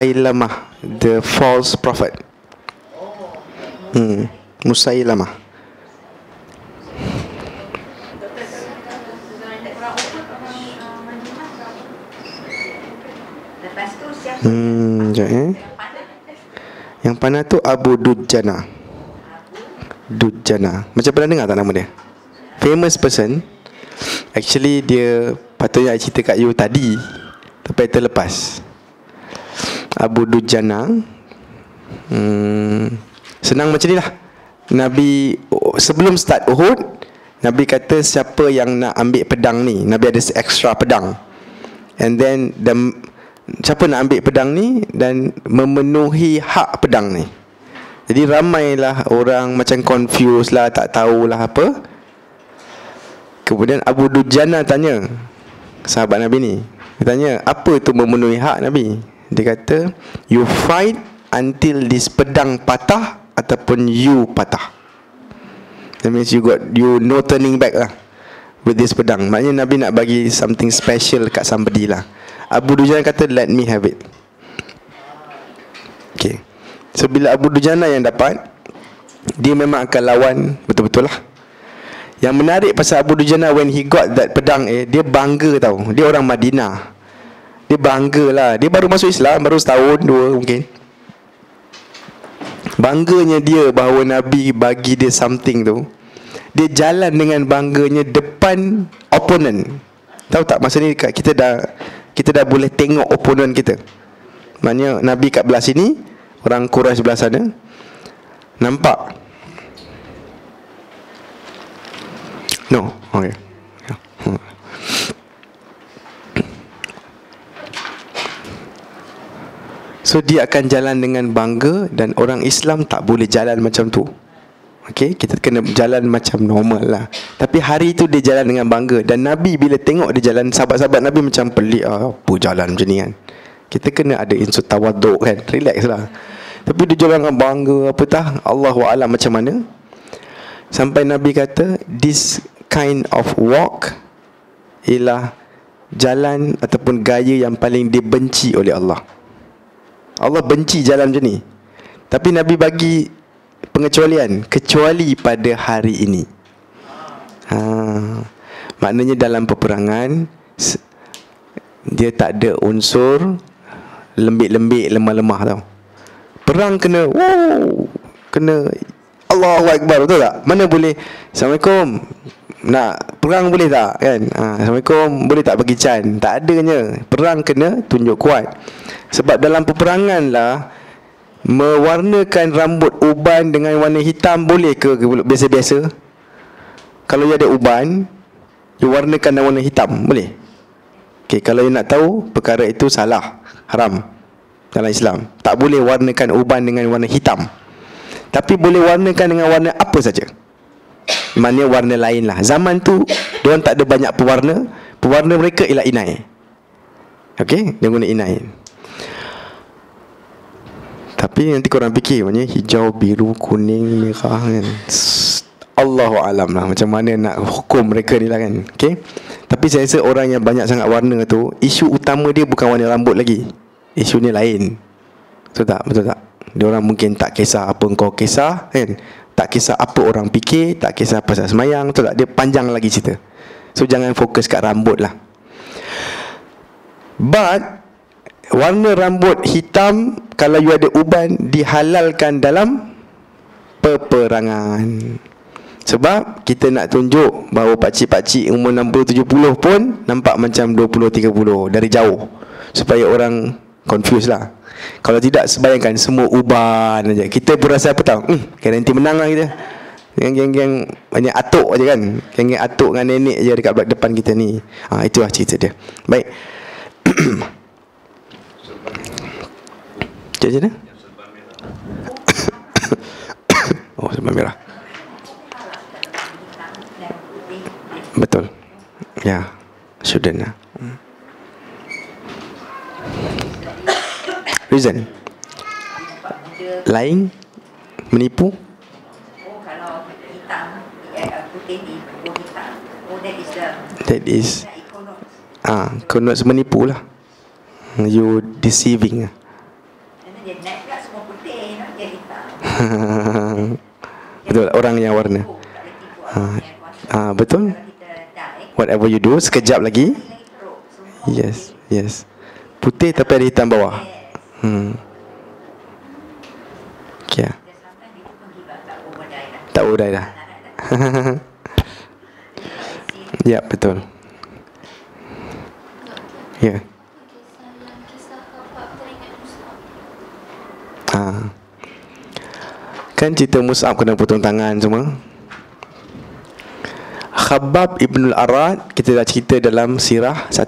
Musailamah, the false prophet. Musailamah. Sekejap, Yang panah tu Abu Dujana. Dujana. Macam pernah dengar tak nama dia? Famous person. Actually dia patutnya cerita kat you tadi, tapi terlepas. Abu Dujana. Senang macam ni lah. Nabi sebelum start Uhud, Nabi kata siapa yang nak ambil pedang ni, Nabi ada extra pedang. And then siapa nak ambil pedang ni dan memenuhi hak pedang ni. Jadi ramailah orang macam confused lah, tak tahulah apa. Kemudian Abu Dujana tanya sahabat Nabi ni, dia tanya, apa tu memenuhi hak Nabi? Dia kata, you fight until this pedang patah ataupun you patah. That means you no turning back lah with this pedang. Maknanya Nabi nak bagi something special kat somebody lah. Abu Dujana kata, let me have it. Okay. So bila Abu Dujana yang dapat, dia memang akan lawan betul-betul lah. Yang menarik pasal Abu Dujana, when he got that pedang, dia bangga tau. Dia orang Madinah, dia bangga lah. Dia baru masuk Islam, baru setahun, 2 mungkin. Bangganya dia bahawa Nabi bagi dia something tu. Dia jalan dengan bangganya depan opponent. Tahu tak, masa ni kita dah boleh tengok opponent kita. Maknanya Nabi kat belah sini, orang Quraisy sebelah sana. Nampak? No. Okay. So dia akan jalan dengan bangga, dan orang Islam tak boleh jalan macam tu. Okay, kita kena jalan macam normal lah. Tapi hari tu dia jalan dengan bangga. Dan Nabi bila tengok dia jalan, sahabat-sahabat Nabi macam pelik, apa jalan macam ni kan. Kita kena ada insut tawaduk kan, relax lah. Tapi dia jalan dengan bangga, apa tah, Allahu'alam macam mana. Sampai Nabi kata, this kind of walk ialah jalan ataupun gaya yang paling dibenci oleh Allah. Allah benci jalan macam ni. Tapi Nabi bagi pengecualian, kecuali pada hari ini. Maknanya dalam peperangan dia tak ada unsur lembik-lembik, lemah-lemah tau. Perang kena kena Allahu Akbar, betul tak? Mana boleh Assalamualaikum, nak perang boleh tak kan? Assalamualaikum, boleh tak bagi can? Tak adanya. Perang kena tunjuk kuat. Sebab dalam peperangan lah, mewarnakan rambut uban dengan warna hitam boleh ke biasa-biasa? Kalau dia ada uban, dia warnakan dengan warna hitam, boleh? Okay, kalau you nak tahu, perkara itu salah, haram dalam Islam. Tak boleh warnakan uban dengan warna hitam. Tapi boleh warnakan dengan warna apa saja. Maknanya warna lain lah. Zaman tu diorang tak ada banyak pewarna. Pewarna mereka ialah inai. Okay, dia guna inai. Tapi nanti korang fikir, maknanya hijau, biru, kuning, merah kan. Allahu'alam lah macam mana nak hukum mereka ni lah kan. Okay. Tapi saya rasa orang yang banyak sangat warna tu, isu utama dia bukan warna rambut lagi. Isu ni lain. Betul tak? Betul tak? Diorang mungkin tak kisah apa kau kisah kan. Tak kisah apa orang fikir, tak kisah pasal semayang, betul tak? Dia panjang lagi cerita. So jangan fokus kat rambut lah. But warna rambut hitam, kalau you ada uban, dihalalkan dalam peperangan. Sebab kita nak tunjuk bahawa pakcik-pakcik umur 60-70 pun nampak macam 20-30 dari jauh, supaya orang confuse lah. Kalau tidak, sebayangkan semua uban aja. Kita pun rasa apa tahu, garanti menang lah kita. Geng-geng banyak atuk aja kan. Geng-geng atuk dengan nenek je dekat depan kita ni. Itulah cerita dia. Baik. Macam mana? Oh, serban merah. Betul. Ya, shouldn't lah. Reason lying, menipu. That is connotes menipu lah. You deceiving. Dia naik pula semua putih, dia hitam. Betul, orang yang warna. Betul. Whatever you do, sekejap lagi. Yes, yes. Putih tapi ada hitam bawah. Okay. Tak urai dah. Ya, betul. Ya. Kan cerita Mus'ab kena potong tangan semua. Khabbab Ibn al-Arad kita dah cerita dalam Sirah 1.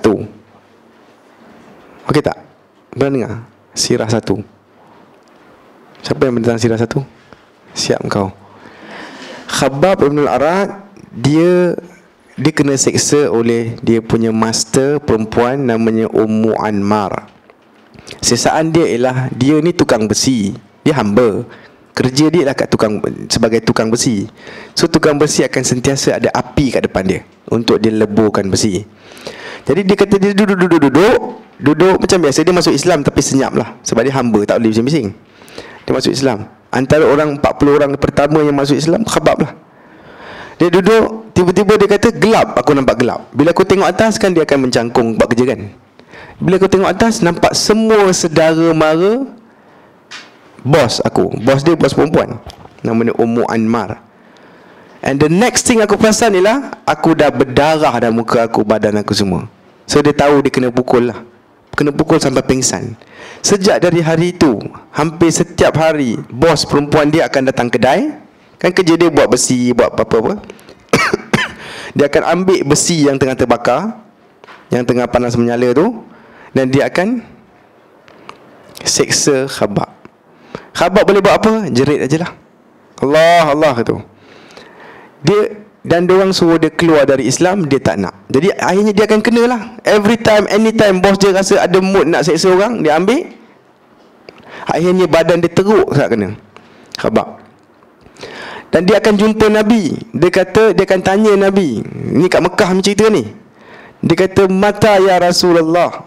Okey tak? Pernah dengar? Sirah 1. Siapa yang tentang Sirah 1? Siap kau. Khabbab Ibn al-Arad dia kena seksa oleh dia punya master perempuan namanya Ummu Anmar. Siksaan dia ialah dia ni tukang besi. Dia hamba. Kerja dia lah sebagai tukang besi. So tukang besi akan sentiasa ada api kat depan dia untuk dia leburkan besi. Jadi dia kata dia duduk macam biasa. Dia masuk Islam tapi senyap lah, sebab dia hamba, tak boleh bising-bising. Dia masuk Islam. Antara orang 40 orang pertama yang masuk Islam, Khabbab lah. Dia duduk, tiba-tiba dia kata, gelap, aku nampak gelap. Bila aku tengok atas kan dia akan mencangkung buat kerja kan. Bila aku tengok atas, nampak semua saudara mara bos aku. Bos dia bos perempuan namanya Ummu Anmar. And the next thing aku perasan ialah aku dah berdarah dah muka aku, badan aku semua. So dia tahu dia kena pukul lah. Kena pukul sampai pingsan. Sejak dari hari itu, hampir setiap hari bos perempuan dia akan datang kedai. Kan kerja dia buat besi, buat apa-apa. Dia akan ambil besi yang tengah terbakar, yang tengah panas menyala tu, dan dia akan seksa Khabbab. Khabbab boleh buat apa? Jerit ajalah. Allah, Allah tu. Dia dan diorang suruh dia keluar dari Islam, dia tak nak. Jadi akhirnya dia akan kena lah. Every time, anytime bos dia rasa ada mood nak seksa orang, dia ambil. Akhirnya badan dia teruk sangat kena Khabbab. Dan dia akan jumpa Nabi. Dia kata, dia akan tanya Nabi. Ni kat Mekah macam cerita ni. Dia kata, mata ya Rasulullah.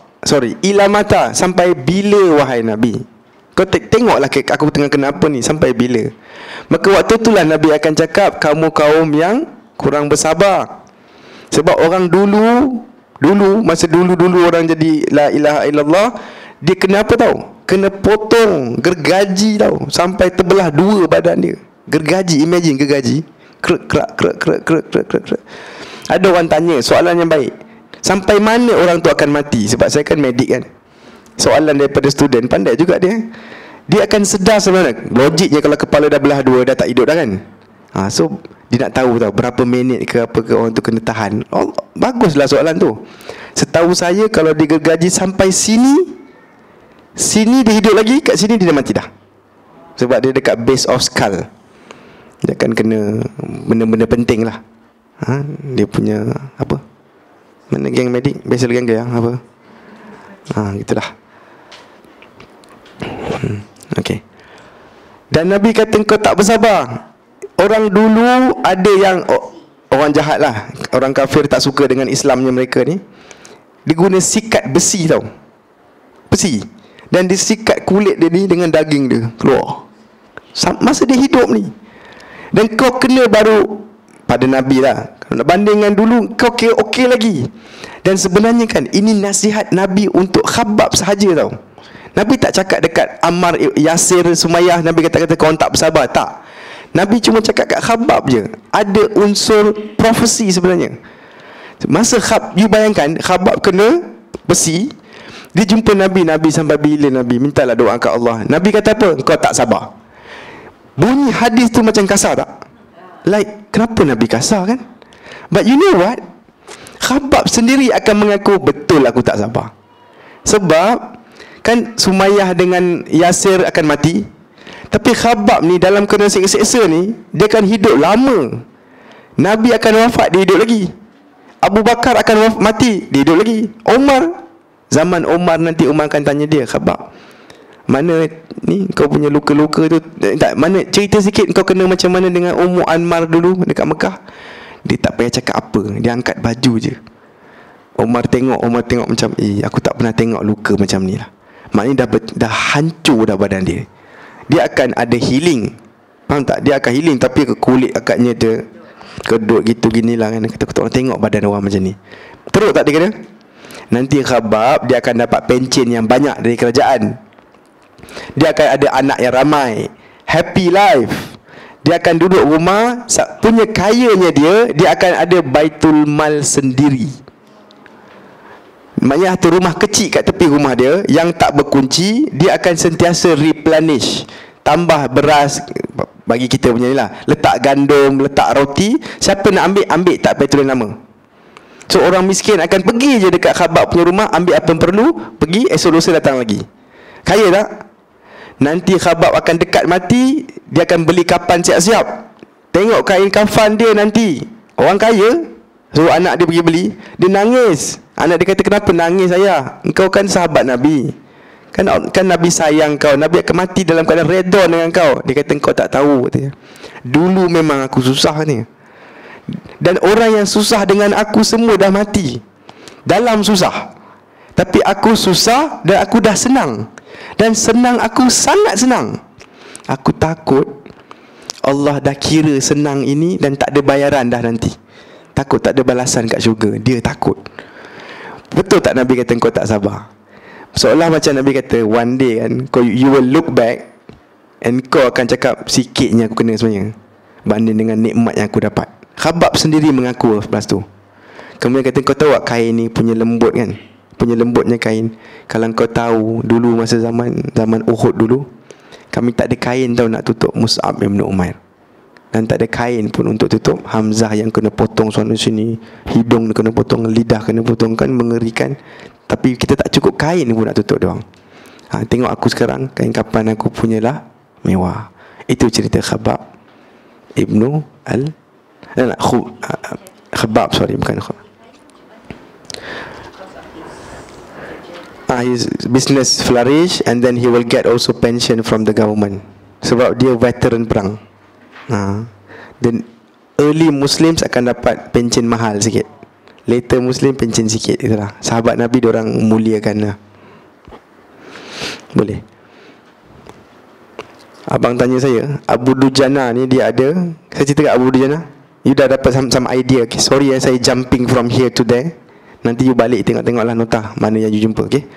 Ila mata. Sampai bila wahai Nabi? Kau tengoklah aku tengah kena apa ni, sampai bila? Maka waktu itulah Nabi akan cakap, kamu kaum yang kurang bersabar. Sebab orang dulu masa dulu orang jadi la ilaha illallah, dia kena apa tahu? Kena potong gergaji tahu, sampai terbelah dua badan dia. Gergaji, imagine gergaji. Krek. Ada orang tanya soalan yang baik, sampai mana orang tu akan mati? Sebab saya kan medik kan. Soalan daripada student, pandai juga dia. Dia akan sedar sebenarnya. Logiknya kalau kepala dah belah dua, dah tak hidup dah kan. So dia nak tahu berapa minit ke apa ke orang tu kena tahan. Baguslah soalan tu. Setahu saya kalau dia gergaji sampai sini dia hidup lagi, kat sini dia dah mati dah. Sebab dia dekat base of skull. Dia akan kena benda-benda penting lah. Dia punya apa? Mana geng medik? Biasa geng ke yang apa? Gitulah. Okay. Dan Nabi kata kau tak bersabar. Orang dulu ada yang orang jahat lah, orang kafir tak suka dengan Islamnya mereka ni. Dia guna sikat besi tau. Besi. Dan dia sikat kulit dia ni dengan daging dia keluar masa dia hidup ni. Dan kau kena baru pada Nabi lah. Kalau nak bandingkan dulu, kau kira okey lagi. Dan sebenarnya kan ini nasihat Nabi untuk Khabbab sahaja tau. Nabi tak cakap dekat Ammar, Yasir, Sumayyah. Nabi kata kau tak bersabar. Tak. Nabi cuma cakap kat Khabbab je. Ada unsur profesi sebenarnya. Masa you bayangkan Khabbab kena besi, dia jumpa Nabi. Nabi sampai bila Nabi mintalah doa kat Allah. Nabi kata apa? Kau tak sabar. Bunyi hadis tu macam kasar tak? Like, kenapa Nabi kasar kan? But you know what? Khabbab sendiri akan mengaku, betul aku tak sabar. Sebab kan Sumayyah dengan Yasir akan mati, tapi Khabbab ni dalam kena seksa ni, dia akan hidup lama. Nabi akan wafat, dia hidup lagi. Abu Bakar akan mati, dia hidup lagi. Umar, zaman Umar nanti Umar akan tanya dia, Khabbab, mana ni kau punya luka-luka tu? Tak, mana cerita sikit kau kena macam mana dengan Ummu Anmar dulu dekat Mekah. Dia tak payah cakap apa, dia angkat baju je. Umar tengok macam, aku tak pernah tengok luka macam ni lah. Maknanya dah hancur dah badan dia. Dia akan ada healing. Faham tak? Dia akan healing, tapi kulit akaknya dia kedut gitu ginilah kan. Kita orang tengok badan orang macam ni. Teruk tak dia kata? Nanti Khabbab dia akan dapat pencen yang banyak dari kerajaan. Dia akan ada anak yang ramai, happy life. Dia akan duduk rumah, punya kayanya dia akan ada baitul mal sendiri. Maknanya satu rumah kecil kat tepi rumah dia yang tak berkunci, dia akan sentiasa replenish, tambah beras bagi kita punya ni lah, letak gandum, letak roti. Siapa nak ambil tak payah tulis nama. So orang miskin akan pergi je dekat Khabbab punya rumah, ambil apa yang perlu, pergi, esok lusa datang lagi. Kaya tak? Nanti Khabbab akan dekat mati, dia akan beli kapan siap-siap. Tengok kain kafan dia nanti. Orang kaya, so anak dia pergi beli, dia nangis. Anak dia kata, kenapa nangis ayah? Engkau kan sahabat Nabi. Kan Nabi sayang kau. Nabi akan mati dalam keadaan redha dengan kau. Dia kata, engkau tak tahu, katanya. Dulu memang aku susah ni. Dan orang yang susah dengan aku semua dah mati dalam susah. Tapi aku susah dan aku dah senang. Dan senang aku sangat senang. Aku takut Allah dah kira senang ini dan tak ada bayaran dah nanti. Takut tak ada balasan kat syurga. Dia takut. Betul tak Nabi kata kau tak sabar? Seolah macam Nabi kata, one day kan, you will look back and kau akan cakap, sikitnya aku kena sebenarnya banding dengan nikmat yang aku dapat. Khabbab sendiri mengaku lepas tu. Kemudian kata, kau tahu tak kain ni punya lembut kan? Punya lembutnya kain. Kalau kau tahu dulu masa zaman Uhud dulu, kami tak ada kain tau nak tutup Mus'ab bin Umair. Dan tak ada kain pun untuk tutup Hamzah yang kena potong sana sini, hidung kena potong, lidah kena potong, kan mengerikan. Tapi kita tak cukup kain pun nak tutup dia orang. Tengok aku sekarang, kain kapan aku punyalah mewah. Itu cerita Khabbab Ibnu Khabbab, bukan Khabbab. His business flourish and then he will get also pension from the government. Sebab dia veteran perang. Dan early Muslims akan dapat pencen mahal sikit, later Muslim pencen sikit. Itulah sahabat Nabi, diorang muliakan lah. Boleh. Abang tanya saya, Abu Dujana ni dia ada, saya cerita kat Abu Dujana, you dah dapat some idea. Okay, sorry saya jumping from here to there. Nanti you balik tengok-tengoklah nota mana yang you jumpa. Okay.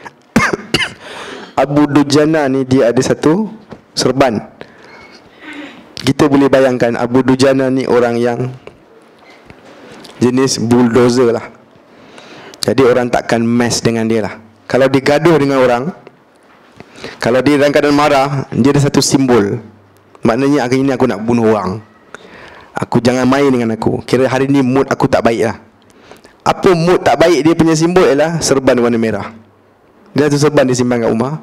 Abu Dujana ni dia ada satu serban. Kita boleh bayangkan Abu Dujana ni orang yang jenis bulldozer lah. Jadi orang takkan mess dengan dia lah. Kalau dia gaduh dengan orang, kalau dia dalam keadaan marah, dia ada satu simbol. Maknanya hari ni aku nak bunuh orang, aku jangan main dengan aku. Kira hari ni mood aku tak baik lah. Apa mood tak baik dia punya simbol ialah serban warna merah. Dia satu serban dia simpan kat rumah.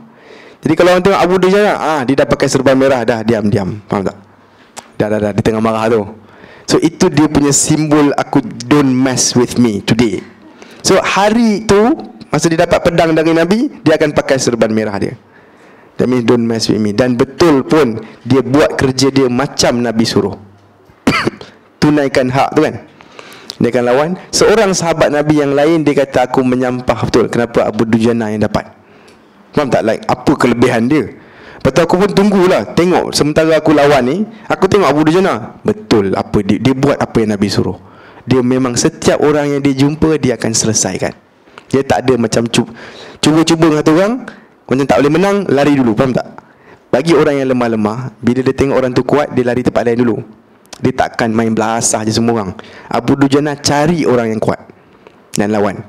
Jadi kalau orang tengok Abu Dujana, dia dah pakai serban merah, dah diam-diam. Faham tak? Dah di tengah marah tu. So itu dia punya simbol, aku don't mess with me today. So hari tu masa dia dapat pedang dari Nabi, dia akan pakai serban merah dia. That means don't mess with me. Dan betul pun dia buat kerja dia macam Nabi suruh. Tunaikan hak tu kan. Dia akan lawan seorang sahabat Nabi yang lain. Dia kata, aku menyampah betul. Kenapa Abu Dujana yang dapat? Faham tak? Like, apa kelebihan dia? Betul, aku pun tunggulah, tengok sementara aku lawan ni, aku tengok Abu Dujana. Betul apa dia buat apa yang Nabi suruh. Dia memang setiap orang yang dia jumpa, dia akan selesaikan. Dia tak ada macam cuba-cuba dengan satu orang, macam tak boleh menang, lari dulu. Faham tak? Bagi orang yang lemah-lemah, bila dia tengok orang tu kuat, dia lari tempat lain dulu. Dia takkan main belasah je semua orang. Abu Dujana cari orang yang kuat dan lawan.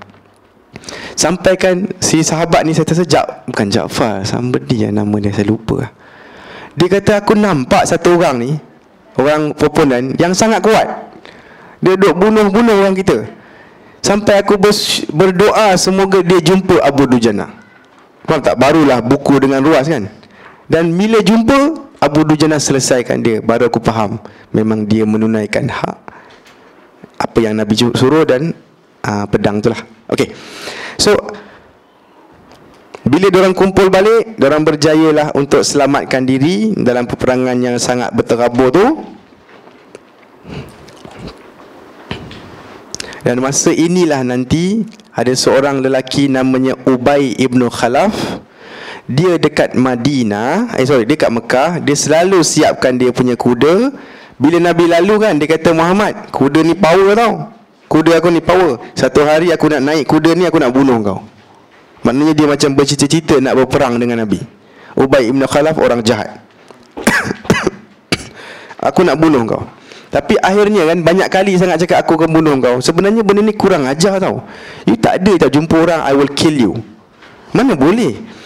Sampaikan si sahabat ni, saya tersejak, bukan Jaafar, somebody yang nama dia saya lupa. Dia kata, aku nampak satu orang ni, orang proponen yang sangat kuat. Dia duk bunuh-bunuh orang kita. Sampai aku berdoa semoga dia jumpa Abu Dujana. Faham tak? Barulah buku dengan ruas kan. Dan bila jumpa Abu Dujana, selesaikan dia. Baru aku faham memang dia menunaikan hak apa yang Nabi suruh dan pedang itulah. Okey. So bila diorang kumpul balik, diorang berjayalah untuk selamatkan diri dalam peperangan yang sangat berterabur tu. Dan masa inilah nanti ada seorang lelaki namanya Ubay ibn Khalaf. dia dekat Madinah, dekat Mekah, dia selalu siapkan dia punya kuda. Bila Nabi lalu kan, dia kata, Muhammad, kuda ni power tau. Kuda aku ni power. Satu hari aku nak naik kuda ni, aku nak bunuh kau. Maknanya dia macam bercita-cita nak berperang dengan Nabi. Ubay ibn Khalaf orang jahat. Aku nak bunuh kau. Tapi akhirnya kan, banyak kali sangat cakap aku akan bunuh kau. Sebenarnya benda ni kurang ajar tau. You tak ada tau jumpa orang, I will kill you. Mana boleh.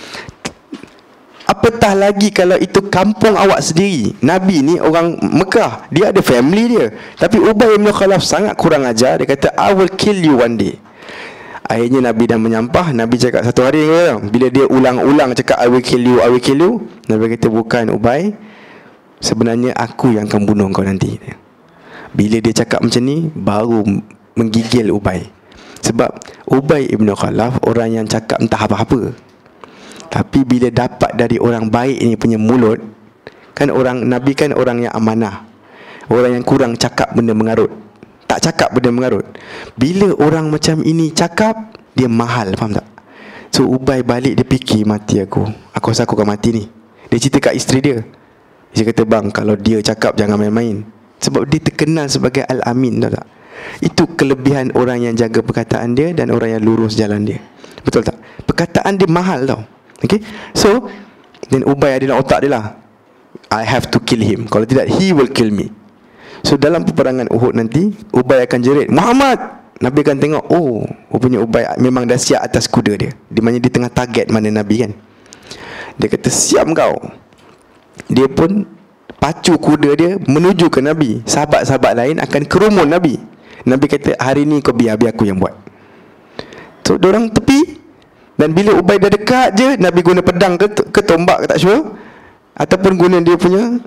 Apatah lagi kalau itu kampung awak sendiri. Nabi ni orang Mekah, dia ada family dia. Tapi Ubay bin Khalaf sangat kurang ajar. Dia kata, I will kill you one day. Akhirnya Nabi dah menyampah. Nabi cakap satu hari, bila dia ulang-ulang cakap, I will kill you, I will kill you, Nabi kata, bukan Ubay, sebenarnya aku yang akan bunuh kau nanti. Bila dia cakap macam ni, baru menggigil Ubay. Sebab Ubay ibn Khalaf orang yang cakap entah apa-apa. Tapi bila dapat dari orang baik ni punya mulut, kan orang Nabi kan orang yang amanah, orang yang kurang cakap benda mengarut, tak cakap benda mengarut. Bila orang macam ini cakap, dia mahal, faham tak? So Ubay balik, dia fikir, mati aku rasa aku akan mati ni. Dia cerita kat isteri dia. Dia kata, bang, kalau dia cakap jangan main-main. Sebab dia terkenal sebagai Al-Amin, tahu tak? Itu kelebihan orang yang jaga perkataan dia dan orang yang lurus jalan dia. Betul tak? Perkataan dia mahal tau. Okay, so then Ubay ada dalam otak dia lah, I have to kill him. Kalau tidak, he will kill me. So dalam peperangan Uhud nanti, Ubay akan jerit, Muhammad. Nabi akan tengok, oh, rupanya Ubay memang dah siap atas kuda dia. Di mana dia tengah target mana Nabi kan. Dia kata, siap kau. Dia pun pacu kuda dia menuju ke Nabi. Sahabat-sahabat lain akan kerumun Nabi. Nabi kata, hari ni kau biar aku yang buat. So diorang tepi. Dan bila Ubay dah dekat je, Nabi guna pedang ke tombak ke tak sure, ataupun guna dia punya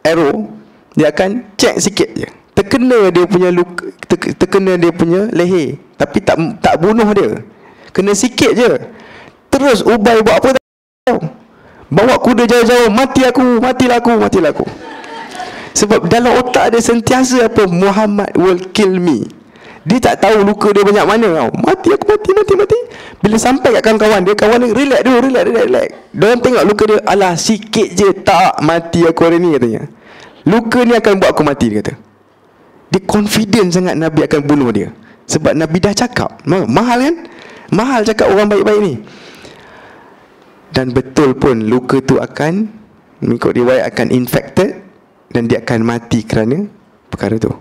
arrow, dia akan check sikit je, terkena dia punya luka, terkena dia punya leher, tapi tak bunuh dia, kena sikit je. Terus Ubay buat apa tahu? Bawa kuda jauh-jauh, matilah aku. Sebab dalam otak dia sentiasa apa? Muhammad will kill me. Dia tak tahu luka dia banyak mana tau. Mati. Bila sampai kat kawan-kawan dia, kawan dia, relax. Diorang tengok luka dia, alah sikit je, tak mati aku hari ni katanya. Luka ni akan buat aku mati, dia kata. Dia confident sangat Nabi akan bunuh dia. Sebab Nabi dah cakap. Mahal kan? Mahal cakap orang baik-baik ni. Dan betul pun luka tu akan, mengikut riwayat, akan infected dan dia akan mati kerana perkara tu.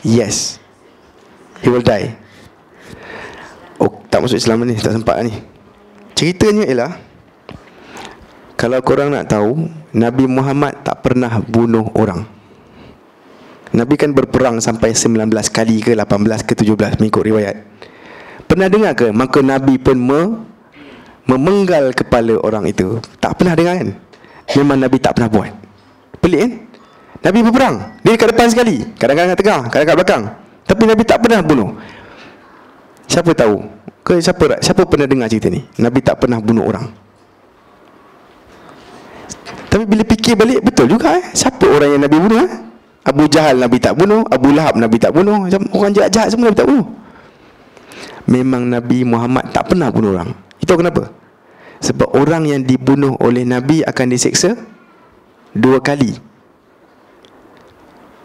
Yes, he will die. Oh, tak masuk Islam ni, tak sempat ni. Ceritanya ialah, kalau korang nak tahu, Nabi Muhammad tak pernah bunuh orang. Nabi kan berperang sampai 19 kali ke 18 ke 17 mengikut riwayat. Pernah dengar ke maka Nabi pun memenggal kepala orang itu? Tak pernah dengar kan? Memang Nabi tak pernah buat. Pelik kan? Nabi berperang, dia dekat depan sekali, kadang-kadang kat tengah, kadang-kadang kat belakang, tapi Nabi tak pernah bunuh. Siapa tahu? Siapa pernah dengar cerita ni? Nabi tak pernah bunuh orang. Tapi bila fikir balik, betul juga siapa orang yang Nabi bunuh? Abu Jahal Nabi tak bunuh, Abu Lahab Nabi tak bunuh, macam orang jahat-jahat semua Nabi tak bunuh. Memang Nabi Muhammad tak pernah bunuh orang. Itu kenapa? Sebab orang yang dibunuh oleh Nabi akan diseksa 2 kali.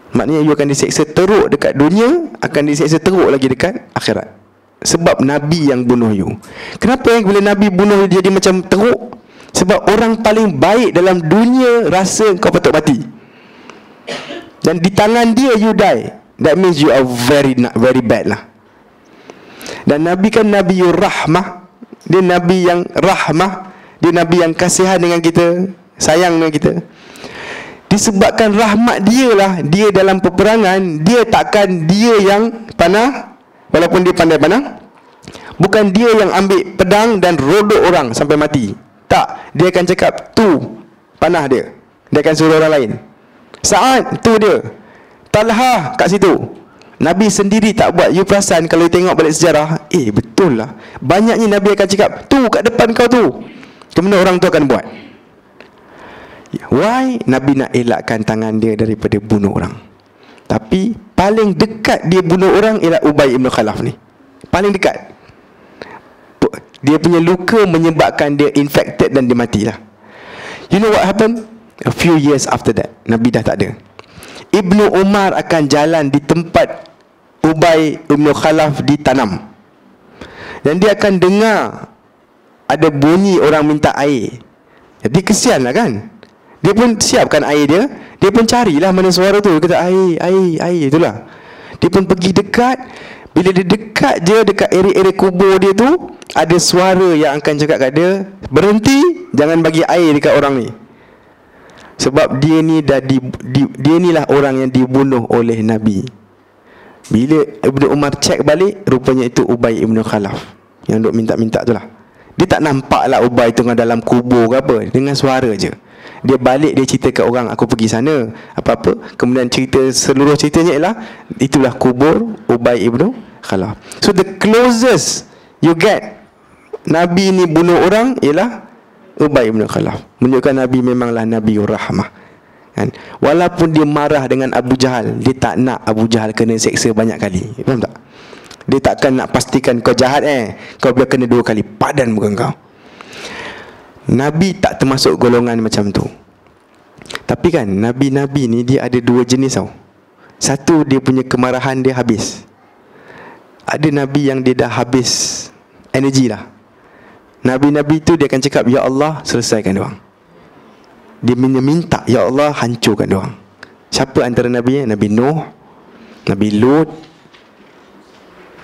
Maknanya you akan diseksa teruk dekat dunia, akan diseksa teruk lagi dekat akhirat. Sebab Nabi yang bunuh you. Kenapa bila Nabi bunuh dia jadi macam teruk? Sebab orang paling baik dalam dunia rasa kau patut mati, dan di tangan dia you die. That means you are very bad lah. Dan Nabi kan Nabi rahmah. Dia Nabi yang rahmah. Dia Nabi yang kasihan dengan kita, sayang dengan kita. Disebabkan rahmat dia lah, dia dalam peperangan, dia takkan dia yang panah. Walaupun dia pandai panah, bukan dia yang ambil pedang dan rodok orang sampai mati. Tak, dia akan cakap, tu panah dia. Dia akan suruh orang lain, Sa'ad, tu dia, Talha kat situ. Nabi sendiri tak buat. You perasan kalau you tengok balik sejarah, betul lah, banyaknya Nabi akan cakap, tu kat depan kau tu. Kemudian orang tu akan buat. Why? Nabi nak elakkan tangan dia daripada bunuh orang. Tapi paling dekat dia bunuh orang ialah Ubay ibn Khalaf ni. Paling dekat. Dia punya luka menyebabkan dia infected dan dia matilah. You know what happened? A few years after that, Nabi dah tak ada. Ibnu Umar akan jalan di tempat Ubay Ibnu Khalaf ditanam, dan dia akan dengar ada bunyi orang minta air. Jadi kesian lah kan. Dia pun siapkan air dia. Dia pun carilah mana suara tu. Dia kata air, itulah. Dia pun pergi dekat. Bila dia dekat je, dekat area-area kubur dia tu, ada suara yang akan cakap kat dia, berhenti, jangan bagi air dekat orang ni. Sebab dia ni dah dia ni lah orang yang dibunuh oleh Nabi. Bila Ibnu Umar cek balik, rupanya itu Ubay Ibnu Khalaf yang duk minta-minta tu lah. Dia tak nampak lah Ubay tengah dalam kubur ke apa. Dengan suara je. Dia balik, dia cerita kat orang, aku pergi sana, apa-apa. Kemudian seluruh ceritanya ialah, itulah kubur Ubay Ibnu Khalaf. So the closest you get Nabi ni bunuh orang ialah Ubay Ibnu Khalaf. Menunjukkan Nabi memanglah Nabiur Rahmah kan? Walaupun dia marah dengan Abu Jahal, dia tak nak Abu Jahal kena seksa banyak kali. Faham tak? Dia takkan nak pastikan kau jahat kau biar kena 2 kali, padan muka kau. Nabi tak termasuk golongan macam tu. Tapi kan Nabi-Nabi ni dia ada 2 jenis tau. Satu, dia punya kemarahan dia habis. Ada Nabi yang dia dah habis energi lah. Nabi-Nabi tu dia akan cakap, ya Allah, selesaikan diorang. Dia minta, ya Allah, hancurkan diorang. Siapa antara Nabi? Nabi Nuh, Nabi Lut,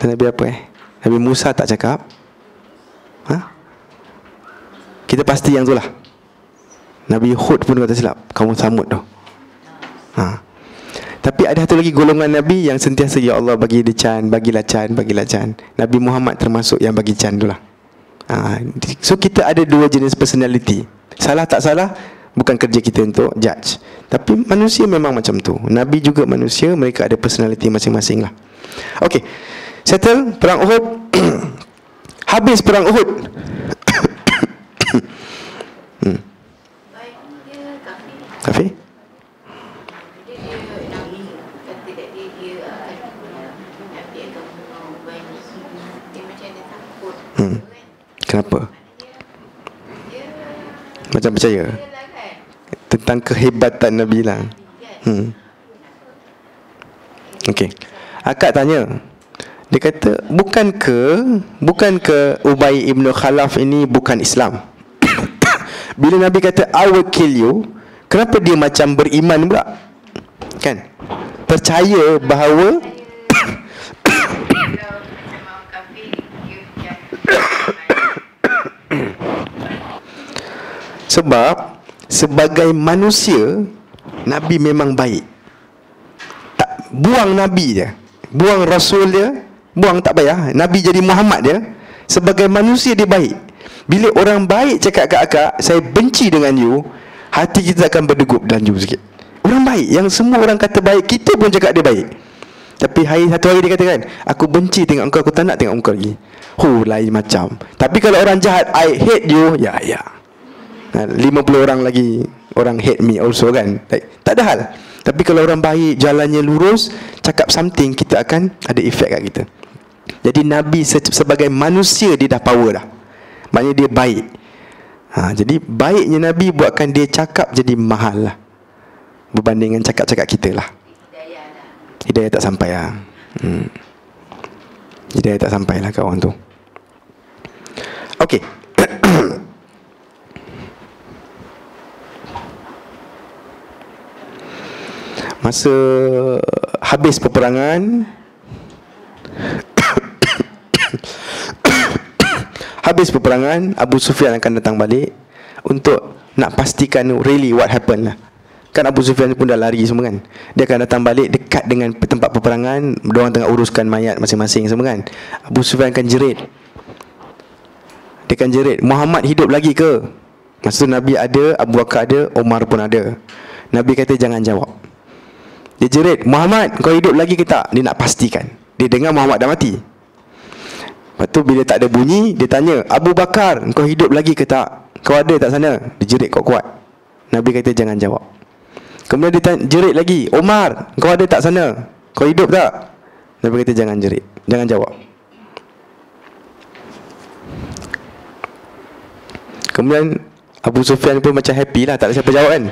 dan Nabi apa Nabi Musa tak cakap. Kita pasti yang tu lah. Nabi Hud pun kata silap, kamu Samud tu. Tapi ada satu lagi golongan Nabi yang sentiasa, ya Allah, bagi dia can, bagilah can, bagilah can. Nabi Muhammad termasuk yang bagi can tu lah. So kita ada 2 jenis personality. Salah tak salah, bukan kerja kita untuk judge. Tapi manusia memang macam tu. Nabi juga manusia, mereka ada personality masing-masing lah. Okay, settle perang Uhud. Habis perang Uhud. Kafir? Kenapa? Macam percaya tentang kehebatan Nabi lah. Okey. Akak tanya, dia kata, bukankah Ubay Ibnu Khalaf ini bukan Islam? Bila Nabi kata I will kill you, kenapa dia macam beriman pula? Kan? Percaya bahawa sebab sebagai manusia Nabi memang baik. Tak buang Nabi je, buang Rasul dia, buang tak payah. Nabi jadi Muhammad dia. Sebagai manusia dia baik. Bila orang baik cakap kat akak, saya benci dengan you, hati kita akan berdegup dan you sikit. Orang baik, yang semua orang kata baik, kita pun cakap dia baik. Tapi satu hari dia katakan, aku benci tengok engkau, aku tak nak tengok engkau lagi. Lain macam. Tapi kalau orang jahat, I hate you, ya 50 orang lagi orang hate me also kan. Tak ada hal. Tapi kalau orang baik, jalannya lurus, cakap something, kita akan ada efek kat kita. Jadi Nabi sebagai manusia dia dah power dah. Maknanya dia baik. Jadi baiknya Nabi buatkan dia cakap jadi mahal lah, berbanding dengan cakap-cakap kita lah. Hidayah tak sampai lah. Hidayah tak sampai lah kat orang tu. Okey. Masa habis peperangan, Abu Sufyan akan datang balik untuk nak pastikan really what happened lah. Kan Abu Sufyan pun dah lari semua kan. Dia akan datang balik dekat dengan tempat peperangan, diorang tengah uruskan mayat masing-masing semua kan. Abu Sufyan akan jerit. Dia akan jerit, Muhammad hidup lagi ke? Masa tu Nabi ada, Abu Bakar ada, Umar pun ada. Nabi kata jangan jawab. Dia jerit, Muhammad, kau hidup lagi ke tak? Dia nak pastikan. Dia dengar Muhammad dah mati. Lepas tu bila tak ada bunyi, dia tanya, Abu Bakar, kau hidup lagi ke tak? Kau ada tak sana? Dia jerit kuat-kuat. Nabi kata jangan jawab. Kemudian dia jerit lagi, Umar, kau ada tak sana? Kau hidup tak? Nabi kata jangan jerit, jangan jawab. Kemudian Abu Sufyan pun macam happy lah, tak ada siapa jawab kan.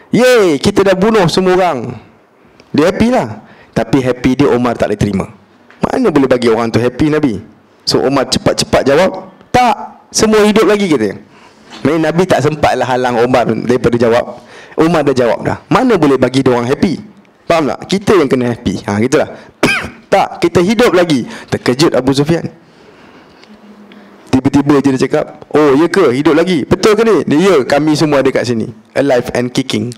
Yeay, kita dah bunuh semua orang. Dia happy lah. Tapi happy dia Umar tak boleh terima. Mana boleh bagi orang tu happy Nabi? So Umar cepat-cepat jawab, tak, semua hidup lagi kita. Maksudnya Nabi tak sempat lah halang Umar daripada jawab. Umar dah jawab dah. Mana boleh bagi dia orang happy? Faham tak? Kita yang kena happy. Gitulah. Tak, kita hidup lagi. Terkejut Abu Sufyan. Tiba-tiba je dia cakap, oh ya ke, hidup lagi? Betul ke ni? Dia, ya, kami semua ada kat sini, alive and kicking.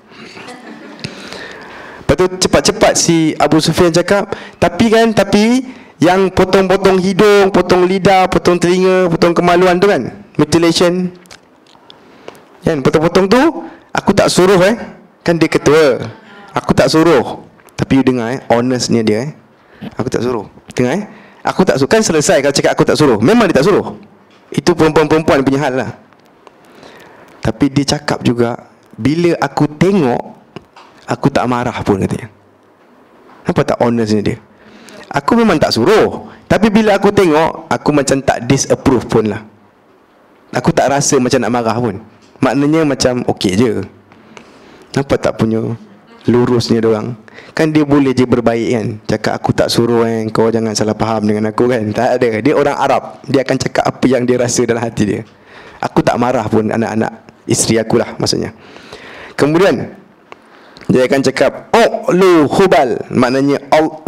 Lepas tu cepat-cepat si Abu Sufyan cakap, tapi yang potong-potong hidung, potong lidah, potong telinga, potong kemaluan tu kan, mutilation kan, potong-potong tu aku tak suruh kan dia ketua. Aku tak suruh. Tapi you dengar honestnya dia aku tak suruh. Dengar aku tak suruh. Kan selesai kalau cakap aku tak suruh. Memang dia tak suruh. Itu perempuan-perempuan punya hal lah. Tapi dia cakap juga, bila aku tengok, aku tak marah pun, katanya. Nampak tak honestnya dia? Aku memang tak suruh, tapi bila aku tengok, aku macam tak disapprove pun lah. Aku tak rasa macam nak marah pun. Maknanya macam okey je. Nampak tak punya lurusnya diorang? Kan dia boleh je berbaik kan, cakap aku tak suruh kau jangan salah faham dengan aku kan. Tak ada. Dia orang Arab, dia akan cakap apa yang dia rasa dalam hati dia. Aku tak marah pun anak-anak isteri aku lah maksudnya. Kemudian dia akan cakap, oh lu Hubal. Maknanya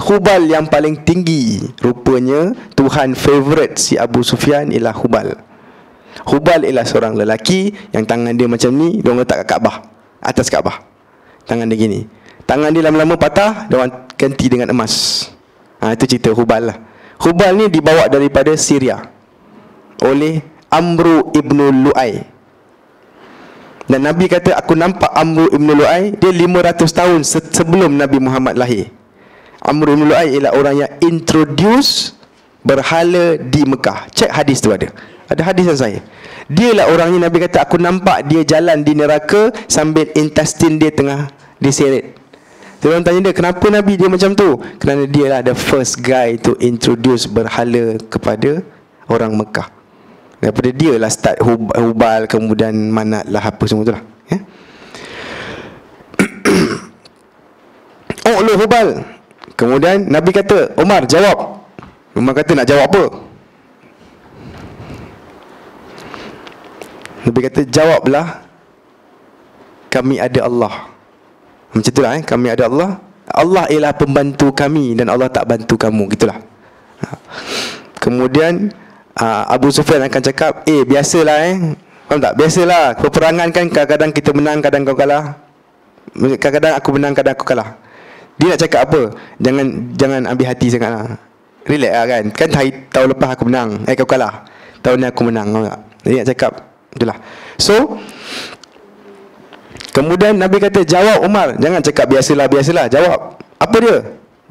Hubal yang paling tinggi. Rupanya Tuhan favourite si Abu Sufyan ialah Hubal. Hubal ialah seorang lelaki yang tangan dia macam ni, dia orang letak kat Kaabah, atas Kaabah. Tangan dia gini. Tangan dia lama-lama patah, dia orang ganti dengan emas. Itu cerita Hubal lah. Hubal ni dibawa daripada Syria oleh Amru ibn Lu'ay. Dan Nabi kata, aku nampak Amru ibn Lu'ay, dia 500 tahun sebelum Nabi Muhammad lahir. Amru ibn Lu'ay ialah orang yang introduce berhala di Mekah. Cek hadis tu ada hadis yang sahih. Dia lah orangnya Nabi kata, aku nampak dia jalan di neraka sambil intestine dia tengah diseret. Dia orang tanya dia, kenapa Nabi dia macam tu? Kerana dia lah the first guy to introduce berhala kepada orang Mekah. Daripada dia lah start Hubal, kemudian Manat lah, apa semua tu lah Oh lu Hubal. Kemudian Nabi kata, Umar jawab. Umar kata, nak jawab apa? Nabi kata, jawablah, kami ada Allah. Macam itulah kami ada Allah. Allah ialah pembantu kami dan Allah tak bantu kamu, gitulah. Kemudian Abu Sufyan akan cakap, biasalah faham tak? Biasalah, peperangan kan kadang-kadang kita menang, kadang kau kalah. Kadang-kadang aku menang, kadang aku kalah. Dia nak cakap apa? Jangan ambil hati sangatlah. Relax lah kan. Kan tahun lepas aku menang, kau kalah. Tahun ni aku menang, faham tak? Dia nak cakap itulah. So kemudian Nabi kata, jawab Umar. Jangan cakap biasalah, jawab. Apa dia?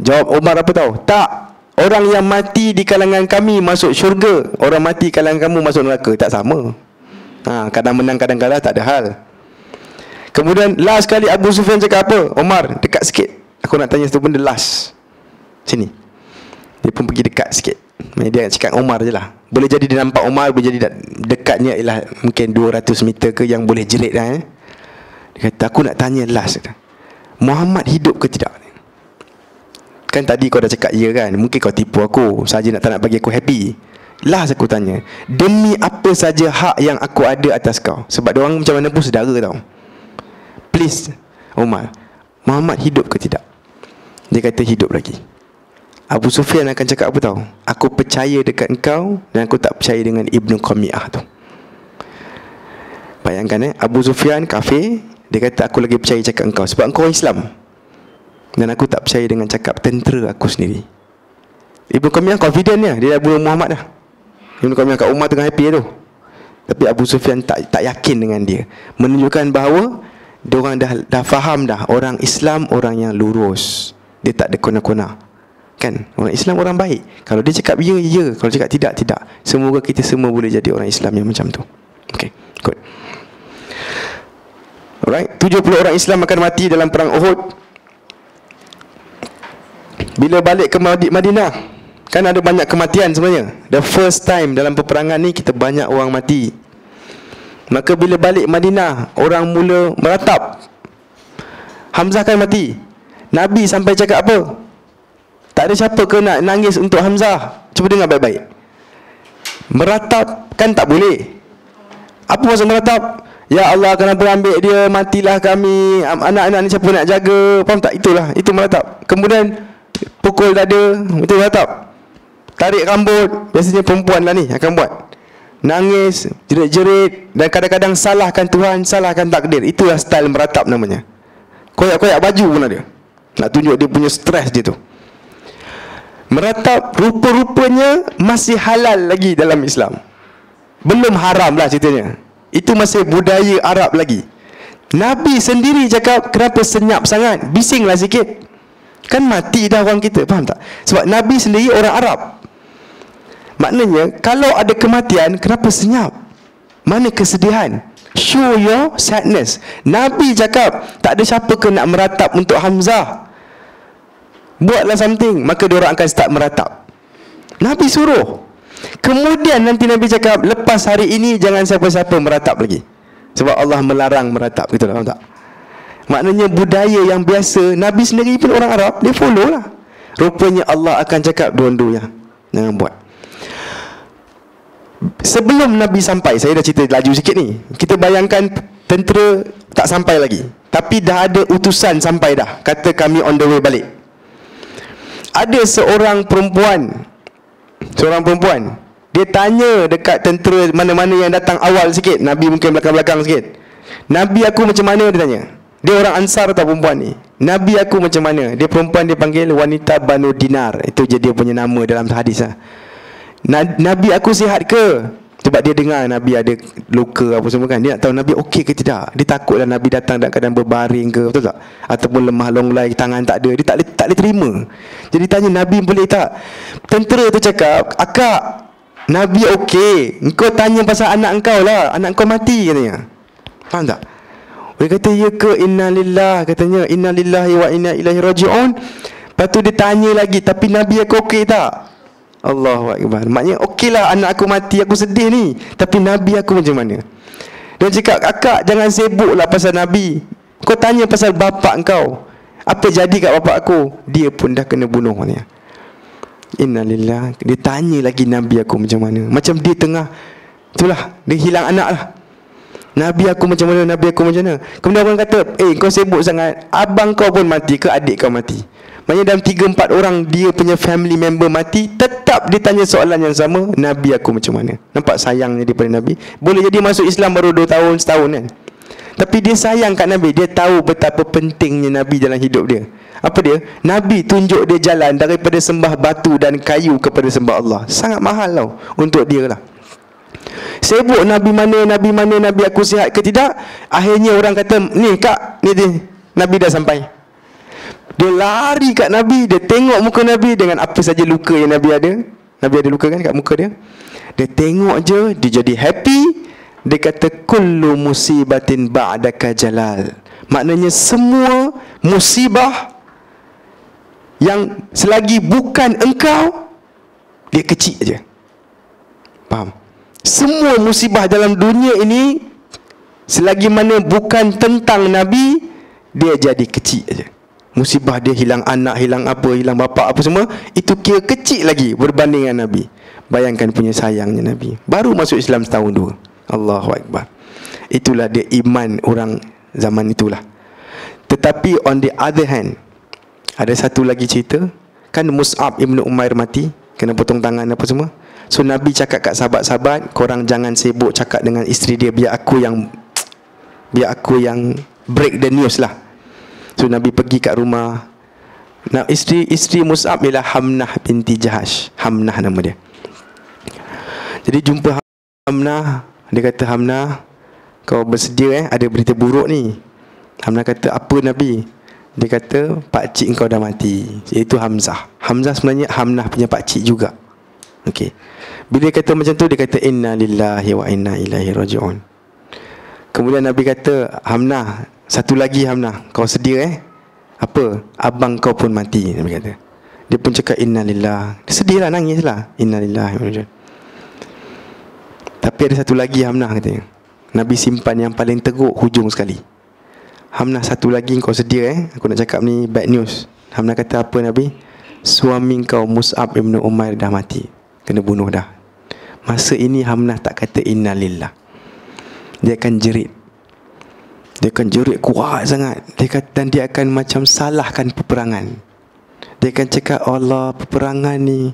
Jawab Umar apa tahu? Tak. Orang yang mati di kalangan kami masuk syurga, orang mati di kalangan kamu masuk neraka. Tak sama. Kadang menang, kadang kalah, tak ada hal. Kemudian last kali Abu Sufyan cakap apa? Umar, dekat sikit, aku nak tanya satu benda last. Sini. Dia pun pergi dekat sikit. Dia cakap Umar je lah. Boleh jadi dia nampak Umar, boleh jadi dekatnya ialah mungkin 200 meter ke, yang boleh jerit lah. Dia kata, aku nak tanya last, Muhammad hidup ke tidak? Kan tadi kau dah cakap ya kan, mungkin kau tipu aku saja, tak nak bagi aku happy. Last aku tanya, demi apa saja hak yang aku ada atas kau? Sebab diorang macam mana pun saudara tau. Please Umar, Muhammad hidup ke tidak? Dia kata hidup lagi. Abu Sufyan akan cakap apa tahu? Aku percaya dekat engkau dan aku tak percaya dengan Ibnu Qami'ah tu. Bayangkan Abu Sufyan kafir, dia kata aku lagi percaya cakap engkau sebab engkau orang Islam, dan aku tak percaya dengan cakap tentera aku sendiri. Ibnu Qami'ah confident dia dah bunuh Muhammad dah. Ibnu Qami'ah kat Umar tengah happy tu. Tapi Abu Sufyan tak yakin dengan dia, menunjukkan bahawa diorang dah faham dah, orang Islam orang yang lurus. Dia tak ada kona-kona. Kan, orang Islam orang baik. Kalau dia cakap ya, ya. Kalau cakap tidak, tidak. Semoga kita semua boleh jadi orang Islam yang macam tu. Okay, good. Alright, 70 orang Islam akan mati dalam perang Uhud. Bila balik ke Madinah, kan ada banyak kematian sebenarnya. The first time dalam peperangan ni kita banyak orang mati. Maka bila balik Madinah, orang mula meratap, Hamzah kan mati. Nabi sampai cakap apa? Tak ada siapa ke nak nangis untuk Hamzah. Cuba dengar baik-baik. Meratap kan tak boleh. Apa maksud meratap? Ya Allah, kenapa ambil dia, matilah kami, anak-anak ni siapa nak jaga? Faham tak? Itulah, itu meratap. Kemudian pukul dada, itu meratap. Tarik rambut, biasanya perempuan lah ni akan buat. Nangis, jerit-jerit, dan kadang-kadang salahkan Tuhan, salahkan takdir. Itulah style meratap namanya. Koyak-koyak baju pun ada, nak tunjuk dia punya stres dia tu. Meratap rupa-rupanya masih halal lagi dalam Islam. Belum haram lah ceritanya. Itu masih budaya Arab lagi. Nabi sendiri cakap, kenapa senyap sangat? Bisinglah sikit. Kan mati dah orang kita, faham tak? Sebab Nabi sendiri orang Arab. Maknanya, kalau ada kematian, kenapa senyap? Mana kesedihan? Show your sadness. Nabi cakap, tak ada siapa ke nak meratap untuk Hamzah. Buatlah something. Maka diorang akan start meratap. Nabi suruh. Kemudian nanti Nabi cakap, lepas hari ini jangan siapa-siapa meratap lagi, sebab Allah melarang meratap. Gitu lah, faham tak? Maknanya budaya yang biasa, Nabi sendiri pun orang Arab, dia follow lah. Rupanya Allah akan cakap, dua-duanya jangan buat. Sebelum Nabi sampai, saya dah cerita laju sikit ni, kita bayangkan tentera tak sampai lagi, tapi dah ada utusan sampai dah, kata kami on the way balik. Ada seorang perempuan, dia tanya dekat tentera mana-mana yang datang awal sikit, Nabi mungkin belakang-belakang sikit. Nabi aku macam mana, dia tanya. Dia orang Ansar tau perempuan ni. Nabi aku macam mana? Dia perempuan, dia panggil wanita Banu Dinar. Itu je dia punya nama dalam hadis lah. Nabi aku sihat ke? Sebab dia dengar Nabi ada luka apa semua kan. Dia nak tahu Nabi okey ke tidak. Dia takutlah Nabi datang dalam keadaan berbaring ke, betul tak? Ataupun lemah longlai, tangan tak ada. Dia tak boleh terima. Jadi tanya Nabi boleh tak? Tentera tu cakap, akak, Nabi okey. Engkau tanya pasal anak engkau lah. Anak engkau mati katanya. Faham tak? Dia kata ya ke, inna lillah. Katanya inna lillahi wa inna ilaihi raji'un. Lepas tu dia tanya lagi, tapi Nabi aku okey tak? Allahu Akbar. Maknanya okeylah anak aku mati, aku sedih ni, tapi Nabi aku macam mana? Dia cakap, akak jangan sibuklah pasal Nabi. Kau tanya pasal bapak engkau. Apa jadi kat bapak aku? Dia pun dah kena bunuh ni. Innalillah. Dia tanya lagi Nabi aku macam mana. Macam dia tengah, itulah, dia hilang anak lah. Nabi aku macam mana, Nabi aku macam mana. Kemudian orang kata, kau sibuk sangat, abang kau pun mati ke, adik kau mati. Maknanya dalam 3-4 orang dia punya family member mati, tetap dia tanya soalan yang sama, Nabi aku macam mana. Nampak sayangnya daripada Nabi. Boleh jadi masuk Islam baru 2 tahun, setahun kan, tapi dia sayang kat Nabi. Dia tahu betapa pentingnya Nabi dalam hidup dia. Apa dia? Nabi tunjuk dia jalan daripada sembah batu dan kayu kepada sembah Allah. Sangat mahal tau untuk dia lah. Sibuk Nabi mana, Nabi aku sihat ke tidak. Akhirnya orang kata, ni kak, ni dia, Nabi dah sampai. Dia lari kat Nabi, dia tengok muka Nabi dengan apa saja luka yang Nabi ada. Nabi ada luka kan kat muka dia. Dia tengok je, dia jadi happy. Dia kata, kullu musibatin ba'daka jalal. Maknanya semua musibah yang selagi bukan engkau, dia kecil je. Faham? Semua musibah dalam dunia ini, selagi mana bukan tentang Nabi, dia jadi kecil je. Musibah dia hilang anak, hilang apa, hilang bapa apa semua, itu kira kecil lagi berbanding dengan Nabi. Bayangkan punya sayangnya Nabi. Baru masuk Islam setahun 2. Allahu Akbar. Itulah dia iman orang zaman itulah. Tetapi on the other hand, ada satu lagi cerita. Kan Mus'ab Ibn Umair mati, kena potong tangan apa semua. So Nabi cakap kat sahabat-sahabat, korang jangan sibuk cakap dengan isteri dia, biar aku yang break the news lah. So Nabi pergi kat rumah. Nah, isteri Mus'ab ialah Hamnah binti Jahash. Hamnah nama dia. Jadi jumpa Hamnah. Dia kata, Hamnah, kau bersedia ada berita buruk ni. Hamnah kata, apa Nabi? Dia kata, pakcik kau dah mati, iaitu Hamzah. Hamzah sebenarnya Hamnah punya pakcik juga. Okey. Bila dia kata macam tu, dia kata, inna lillahi wa inna ilaihi raji'un. Kemudian Nabi kata, Hamnah, satu lagi Hamnah, kau sedia apa? Abang kau pun mati, Nabi kata. Dia pun cakap inna lillah. Dia sedih lah, nangis lah. Inna lillahi wa inna ilaihi raji'un. Tapi ada satu lagi Hamnah katanya. Nabi simpan yang paling teruk hujung sekali. Hamnah, satu lagi kau sedia aku nak cakap ni bad news. Hamnah kata apa Nabi? Suami kau Mus'ab ibn Umair dah mati, kena bunuh dah. Masa ini Hamnah tak kata innalillah. Dia akan jerit. Dia akan jerit kuat sangat. Dia kata, dan dia akan macam salahkan peperangan. Dia akan cakap, Allah, peperangan ni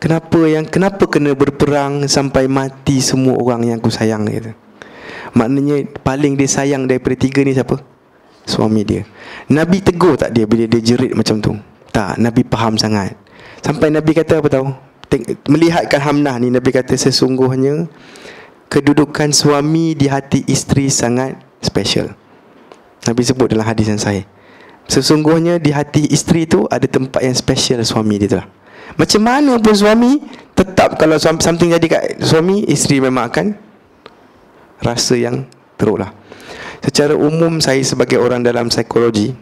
Kenapa kena berperang sampai mati semua orang yang aku sayang, gitu. Maknanya paling dia sayang daripada tiga ni siapa? Suami dia. Nabi tegur tak dia bila dia jerit macam tu? Tak, Nabi faham sangat. Sampai Nabi kata apa tahu? Melihatkan Hamnah ni, Nabi kata sesungguhnya kedudukan suami di hati isteri sangat special. Nabi sebut dalam hadis yang sahih, sesungguhnya di hati isteri tu ada tempat yang special suami dia tu lah. Macam mana pun suami, tetap kalau something jadi kat suami, isteri memang akan rasa yang teruk lah. Secara umum saya sebagai orang dalam psikologi,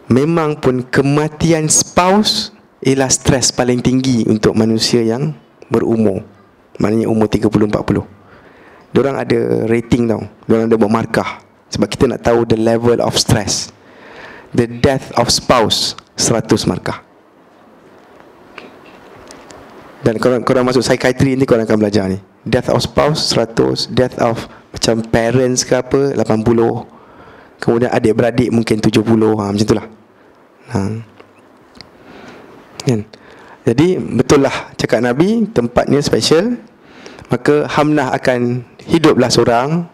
memang pun kematian spouse ialah stres paling tinggi untuk manusia yang berumur. Maknanya umur 30-40. Diorang ada rating tau. Diorang ada buat markah. Sebab kita nak tahu the level of stress. The death of spouse 100 markah. Dan korang masuk psychiatry ni, korang akan belajar ni. Death of spouse 100. Death of macam parents ke apa 80. Kemudian adik-beradik mungkin 70. Macam tu lah. Jadi betul lah cakap Nabi, tempatnya special. Maka Hamnah akan hiduplah seorang.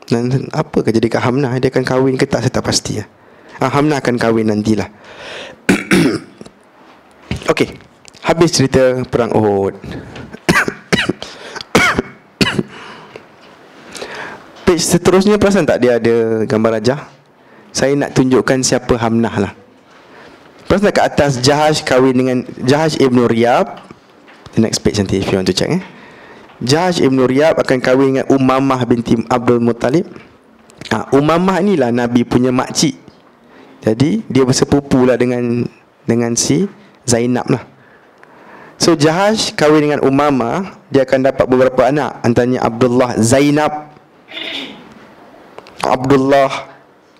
Dan apa akan jadi kat Hamnah? Dia akan kahwin ke tak, saya tak pasti lah. Hamnah akan kahwin nantilah. Okey, habis cerita perang Uhud. Page seterusnya, perasan tak dia ada gambar rajah? Saya nak tunjukkan siapa Hamnah lah. Perasan kat atas, Jahash kahwin dengan Jahash ibn Riyab. The next page nanti if you want to check. Jahash ibn Riyab akan kahwin dengan Umamah binti Abdul Muttalib. Umamah ni lah Nabi punya makcik. Jadi dia bersepupu lah dengan si Zainab lah. So Jahash kahwin dengan Umamah, dia akan dapat beberapa anak. Antaranya Abdullah, Zainab, Abdullah,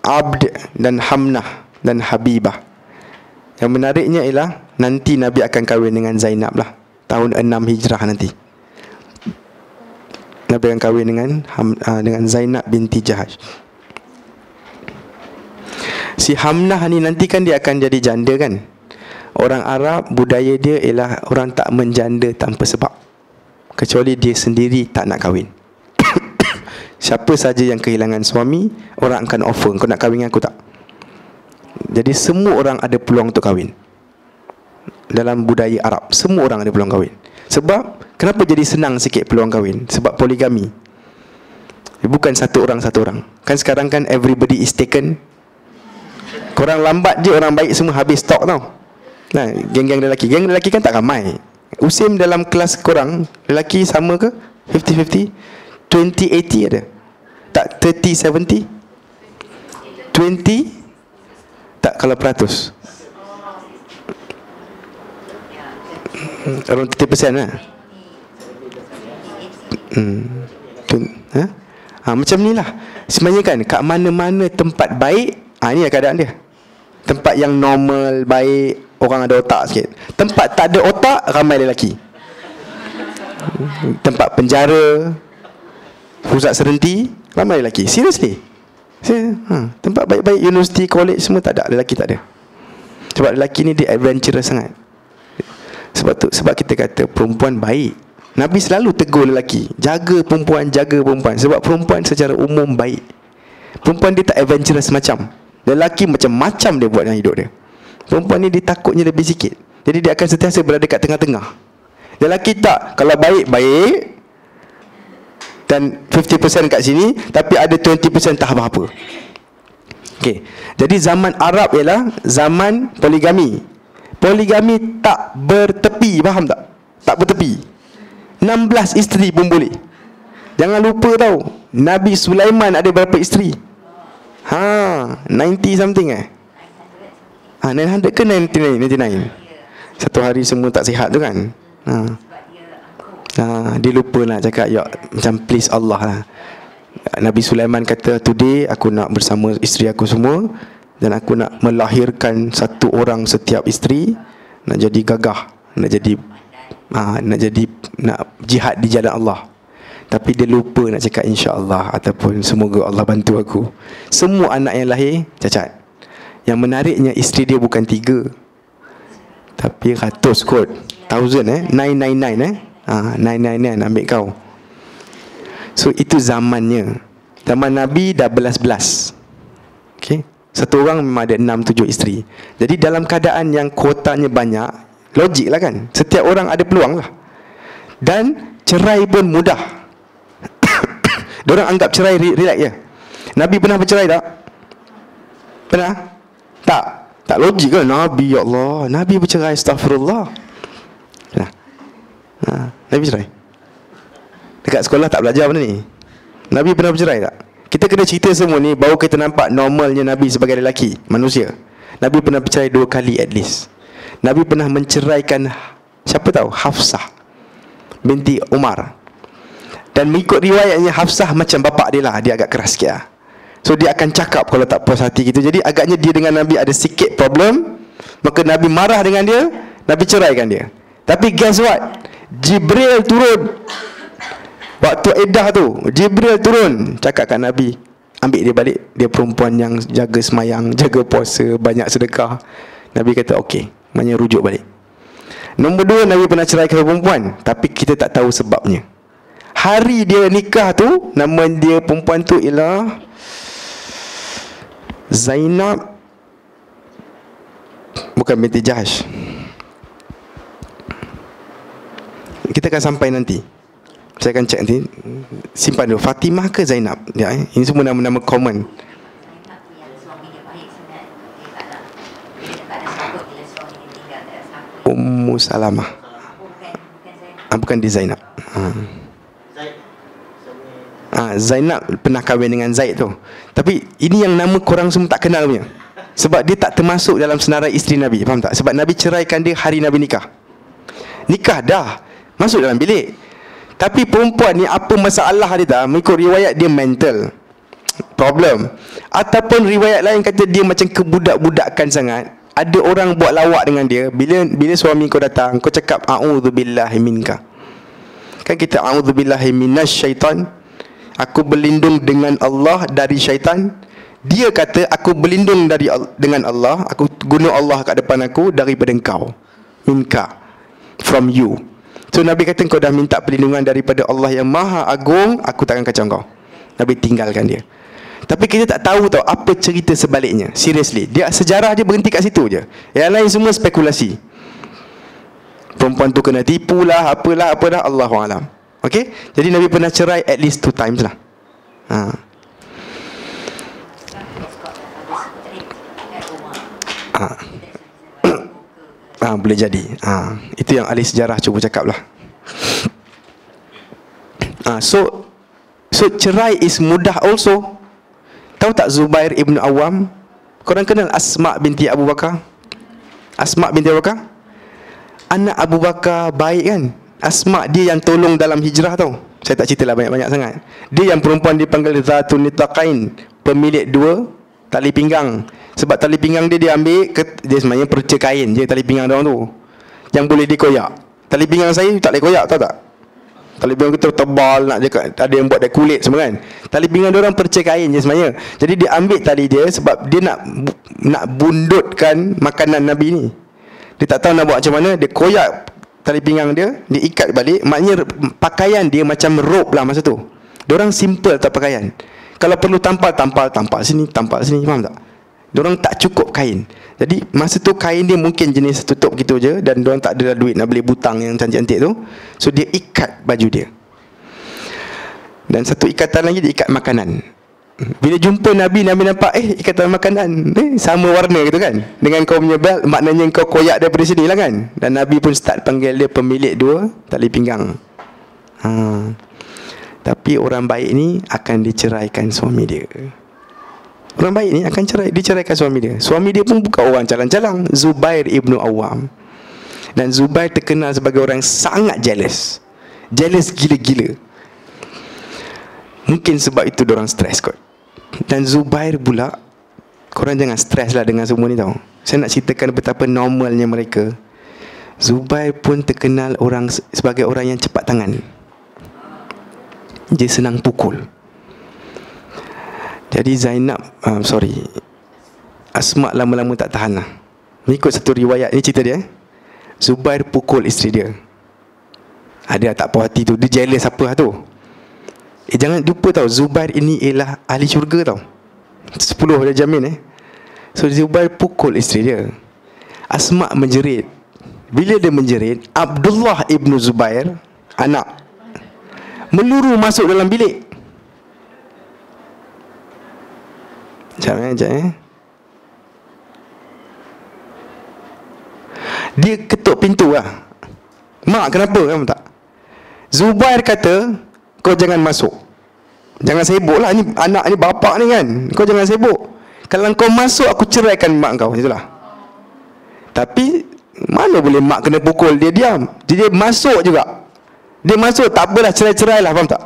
Abd dan Hamnah dan Habibah. Yang menariknya ialah nanti Nabi akan kahwin dengan Zainab lah, tahun 6 Hijrah nanti. Nabi akan kahwin dengan Zainab binti Jahash. Si Hamnah ni nanti kan dia akan jadi janda kan. Orang Arab, budaya dia ialah orang tak menjanda tanpa sebab, kecuali dia sendiri tak nak kahwin. Siapa saja yang kehilangan suami, orang akan offer, kau nak kahwin dengan aku tak? Jadi semua orang ada peluang untuk kahwin. Dalam budaya Arab, semua orang ada peluang kahwin. Sebab kenapa jadi senang sikit peluang kahwin? Sebab poligami. Bukan satu orang. Kan sekarang kan everybody is taken. Korang lambat je, orang baik semua habis stok tau. Nah, geng-geng lelaki. Geng lelaki kan tak ramai. Usim dalam kelas korang, lelaki sama ke? 50-50? 20-80 ada? Tak 30-70? 20? Tak, kalau peratus around 30% lah. Macam ni lah. Sebenarnya kan kat mana-mana tempat baik, ni lah keadaan dia. Tempat yang normal, baik, orang ada otak sikit. Tempat tak ada otak, ramai lelaki. Tempat penjara, pusat serenti, ramai lelaki. Seriously. Tempat baik-baik, universiti, college, semua tak ada, lelaki tak ada. Sebab lelaki ni dia adventurous sangat. Sebab kita kata perempuan baik. Nabi selalu tegur lelaki, jaga perempuan. Sebab perempuan secara umum baik. Perempuan dia tak adventurous macam lelaki, macam-macam dia buat dalam hidup dia. Perempuan ni dia takutnya lebih sikit. Jadi dia akan sentiasa berada kat tengah-tengah. Lelaki tak, kalau baik-baik dan 50% kat sini, tapi ada 20% tak apa-apa. Okay. Jadi zaman Arab ialah zaman poligami. Poligami tak bertepi, faham tak? Tak bertepi. 16 isteri pun boleh. Jangan lupa tau, Nabi Sulaiman ada berapa isteri? 90 something 900 ke 99? Satu hari semua tak sihat tu kan. Dia lupa nak cakap, ya, macam please Allah lah. Nabi Sulaiman kata, today aku nak bersama isteri aku semua, dan aku nak melahirkan satu orang setiap isteri, nak jadi gagah, nak jihad di jalan Allah. Tapi dia lupa nak cakap insya-Allah ataupun semoga Allah bantu aku. Semua anak yang lahir cacat. Yang menariknya, isteri dia bukan 3 tapi ratus kot, 999 999 ambil kau. So itu zamannya. Zaman Nabi dah belas-belas. Okay, satu orang memang ada 6-7 isteri. Jadi dalam keadaan yang kuotanya banyak, logik lah kan, setiap orang ada peluang lah. Dan cerai pun mudah. Diorang anggap cerai relax je. Nabi pernah bercerai tak? Pernah? Tak logik kan Nabi, ya Allah, Nabi bercerai, astagfirullah. Pernah? Nabi cerai. Dekat sekolah tak belajar benda ni. Nabi pernah bercerai tak? Kita kena cerita semua ni baru kita nampak normalnya Nabi sebagai lelaki, manusia. Nabi pernah bercerai 2 kali at least. Nabi pernah menceraikan, siapa tahu, Hafsah binti Umar. Dan mengikut riwayatnya, Hafsah macam bapak dia lah, dia agak keras sikit lah. So dia akan cakap kalau tak puas hati gitu. Jadi agaknya dia dengan Nabi ada sikit problem, maka Nabi marah dengan dia, Nabi ceraikan dia. Tapi guess what? Jibril turun. Waktu iddah tu, Jibril turun, cakap kat Nabi, ambil dia balik. Dia perempuan yang jaga semayang, jaga puasa, banyak sedekah. Nabi kata okey, maknanya rujuk balik. Nombor 2, Nabi pernah ceraikan perempuan, tapi kita tak tahu sebabnya. Hari dia nikah tu, nama dia perempuan tu ialah Zainab, bukan binti Jahsh. Kita akan sampai nanti. Saya akan cek nanti. Simpan dulu. Fatimah ke Zainab? Ya, ini semua nama-nama common. Ummu Salamah. Bukan di Zainab. Zainab pernah kahwin dengan Zaid tu. Tapi ini yang nama korang semua tak kenal punya. Sebab dia tak termasuk dalam senarai isteri Nabi. Faham tak? Sebab Nabi ceraikan dia hari Nabi nikah. Nikah dah, masuk dalam bilik. Tapi perempuan ni apa masalah dia tak? Mengikut riwayat dia mental problem. Ataupun riwayat lain kata dia macam kebudak-budakan sangat. Ada orang buat lawak dengan dia. Bila suami kau datang, kau cakap a'udzubillahi minka. Kan kita a'udzubillahi minasyaitan, aku berlindung dengan Allah dari syaitan. Dia kata aku berlindung dengan Allah, aku guna Allah kat depan aku daripada engkau. Minka, from you. So Nabi kata kau dah minta perlindungan daripada Allah yang Maha Agung, aku takkan kacau kau. Nabi tinggalkan dia. Tapi kita tak tahu tau apa cerita sebaliknya. Seriously, dia sejarah dia berhenti kat situ je. Yang lain semua spekulasi. Perempuan tu kena tipu lah, apalah, Allahualam. Okay? Jadi Nabi pernah cerai at least 2 times lah. Boleh jadi. Itu yang ahli sejarah cuba cakap lah. So cerai is mudah also. Tahu tak Zubair ibn Awam? Korang kenal Asma binti Abu Bakar? Asma binti Abu Bakar? Anak Abu Bakar baik kan? Asma dia yang tolong dalam hijrah tau. Saya tak ceritalah banyak-banyak sangat. Dia yang perempuan dipanggil Zatun Nitaqain, pemilik 2 tali pinggang. Sebab tali pinggang dia ambil dia sebenarnya perca kain je tali pinggang dia orang tu, yang boleh dikoyak. Tali pinggang saya tak boleh koyak, tahu tak? Tali pinggang kita tebal, nak cakap ada yang buat dari kulit semua kan. Tali pinggang dia orang perca kain je sebenarnya. Jadi dia ambil tali dia sebab dia nak bundutkan makanan Nabi ni. Dia tak tahu nak buat macam mana, dia koyak tali pinggang dia, dia ikat balik. Maknanya pakaian dia macam rope lah masa tu. Dia orang simple tak pakaian. Kalau perlu tampal sini, faham tak? Diorang tak cukup kain. Jadi masa tu kain dia mungkin jenis tutup gitu je, dan diorang tak ada duit nak beli butang yang cantik-cantik tu. So dia ikat baju dia. Dan satu ikatan lagi dia ikat makanan. Bila jumpa Nabi nampak ikatan makanan sama warna gitu kan dengan kau punya belt, maknanya kau koyak daripada sini lah kan. Dan Nabi pun start panggil dia pemilik 2 tali pinggang. Tapi orang baik ni akan diceraikan suami dia. Orang baik ni akan diceraikan suami dia. Suami dia pun bukan orang calang-calang, Zubair ibnu Awam. Dan Zubair terkenal sebagai orang yang sangat jealous. Jealous gila-gila. Mungkin sebab itu diorang stres kot. Dan Zubair pula, korang jangan stres lah dengan semua ni tau. Saya nak ceritakan betapa normalnya mereka. Zubair pun terkenal sebagai orang yang cepat tangan. Dia senang pukul. Jadi Zainab, Asma lama-lama tak tahan lah. Mengikut satu riwayat, ni cerita dia, Zubair pukul isteri dia. Ada tak puas hati tu, dia jealous apa tu. Jangan lupa tau, Zubair ini ialah ahli syurga tau. 10 dia jamin So Zubair pukul isteri dia. Asma menjerit. Bila dia menjerit, Abdullah ibnu Zubair, anak, meluru masuk dalam bilik. Sekejap. Dia ketuk pintu lah. Mak, kenapa? Kan tak? Zubair kata, kau jangan masuk. Jangan sibuk lah. Ni anak ni, bapak ni kan. Kau jangan sibuk. Kalau kau masuk, aku ceraikan mak kau. Itulah. Tapi mana boleh mak kena pukul, dia diam. Dia masuk juga. Dia masuk, tak apalah, cerai-cerai lah. Faham tak?